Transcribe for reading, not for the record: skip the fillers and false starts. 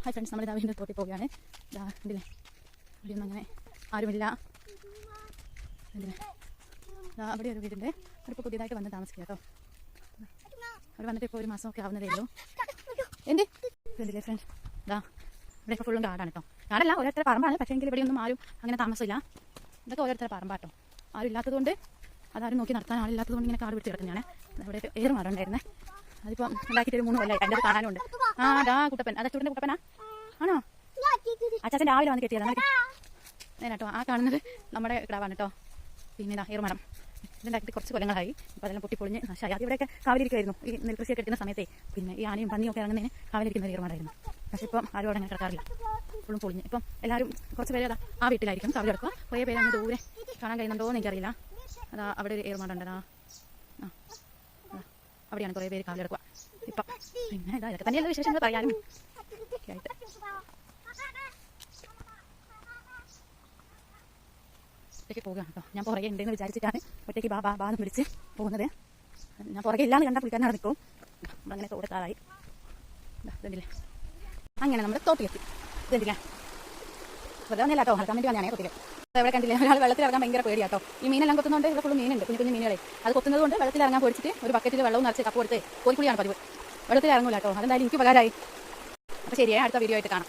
Hi friends, നമ്മൾ വീണ്ടും തോട്ടി പോവുകയാണ്. ഇതില്ലേ ഇവിടെയൊന്നും അങ്ങനെ ആരുമില്ല. ഇതില്ലേ അവിടെ ഒരു വീടുണ്ട്. അവരിപ്പോൾ പുതിയതായിട്ട് വന്ന് താമസിക്കുക കേട്ടോ. അവർ വന്നിട്ട് ഇപ്പോൾ 1 മാസമൊക്കെ ആവുന്നതേ ഉള്ളൂ. എന്ത് ഇതില്ലേ ഫ്രണ്ട്സ്, ഇവിടെയൊക്കെ ഫുള്ളും കാടാണ് കേട്ടോ. കാടല്ല, ഓരോരുത്തരുടെ പറമ്പാണ്. പക്ഷേ എങ്കിൽ ഇവിടെയൊന്നും ആരും അങ്ങനെ താമസമില്ല. ഇതൊക്കെ ഓരോരുത്തരുടെ പറമ്പാട്ടോ. ആരും ഇല്ലാത്തതുകൊണ്ട്, അതാരും നോക്കി നടത്താൻ ആളില്ലാത്തതുകൊണ്ട് ഇങ്ങനെ കാട് പിടിച്ച് കിടക്കുന്നതാണ്. ഇവിടെ ഏറുമാടം ഉണ്ടായിരുന്നേ. അതിപ്പോൾ ഉണ്ടാക്കിയിട്ട് ഒരു 3 കൊല്ലമായി. എൻ്റെ കാണാനുണ്ട്. കുട്ടപ്പൻ, അച്ചൂട്ടിൻ്റെ കുട്ടപ്പനാ ആണോ? അച്ചാച്ചൻ രാവിലെ വന്ന് കെട്ടിയതാണ് കേട്ടോ. ആ കാണുന്നത് നമ്മുടെ കിടാവാണ് കേട്ടോ. പിന്നെ ഏറുമാടം ഇതുണ്ടാക്കിയിട്ട് കുറച്ച് കൊല്ലങ്ങളായി. ഇപ്പോൾ അതെല്ലാം പൊട്ടിപ്പൊളിഞ്ഞ് നശായി. അത് ഇവിടെയൊക്കെ കാവലിരിക്കുമായിരുന്നു. ഈ നെൽകൃഷിയൊക്കെ എടുക്കുന്ന സമയത്തെ പിന്നെ ഈ ആനയും പന്നിയൊക്കെ ഇറങ്ങുന്നതിന് കാവലിരിക്കുന്ന ഒരു ഏറുമാടായിരുന്നു. പക്ഷേ ഇപ്പം ആരും അവിടെ അങ്ങനെ കിടക്കാറില്ല. ഫുള്ളും പൊളിഞ്ഞ്. ഇപ്പം എല്ലാവരും കുറച്ച് പേര് ആ വീട്ടിലായിരിക്കും കാവലെടുക്കുക. കുറേ പേര് അങ്ങ് ദൂരെ കാണാൻ കഴിയുന്നുണ്ടോ എന്ന് എനിക്കറിയില്ല. അവിടെ ഒരു ഏറുമാടുണ്ട്. അവിടെയാണ് കുറേ പേര് കാവലെടുക്കുക ഇപ്പം. പിന്നെ ഇതൊക്കെ തന്നെയുള്ള വിശേഷങ്ങൾ പറയാനും ഒക്കെ ആയിട്ട്. ഒറ്റയ്ക്ക് പോകുക കേട്ടോ. ഞാൻ പുറകെ ഉണ്ടെന്ന് വിചാരിച്ചിട്ടാണ് ഒറ്റയ്ക്ക് ബാന്ന് വിളിച്ച് പോകുന്നത്. ഞാൻ പുറകെ ഇല്ലാന്ന് കണ്ടാൽ കുളിക്കാൻ നിൽക്കും. നമ്മളങ്ങനെ തോടത്താറായി. ഇതെന്തില്ലേ, അങ്ങനെ നമ്മുടെ തോട്ടിലെത്തി. ഇതെന്തില്ല വെറുതെ വന്നില്ല കേട്ടോ. ഹൽക്കാൻ വേണ്ടി വന്നാണേ തോട്ടിൽ. എവിടെ കണ്ടില്ലേ, ഒരാൾ വെള്ളത്തിൽ ഇറങ്ങാൻ ഭയങ്കര പേടിയാട്ടോ. ഈ മീനെല്ലാം കൊത്തുന്നതുകൊണ്ട് ഇവിടെ ഫുള്ള് മീനുണ്ട്, കുഞ്ഞു കുഞ്ഞു മീനുകളെ. അത് കൊത്തുന്നത് കൊണ്ട് വെള്ളത്തിൽ ഇറങ്ങാൻ പൊടിച്ചിട്ട് ഒരു ബക്കറ്റിൽ വെള്ളവും നിറച്ച് കപ്പ് കൊടുത്ത് കോരിക്കുളിയാണ് പതിവ്. വെള്ളത്തിൽ ഇറങ്ങൂല കേട്ടോ. അതെന്തായാലും എനിക്ക് ഉപകാരമായി. അപ്പോൾ ശരിയായി, അടുത്ത വീഡിയോ ആയിട്ട് കാണാം.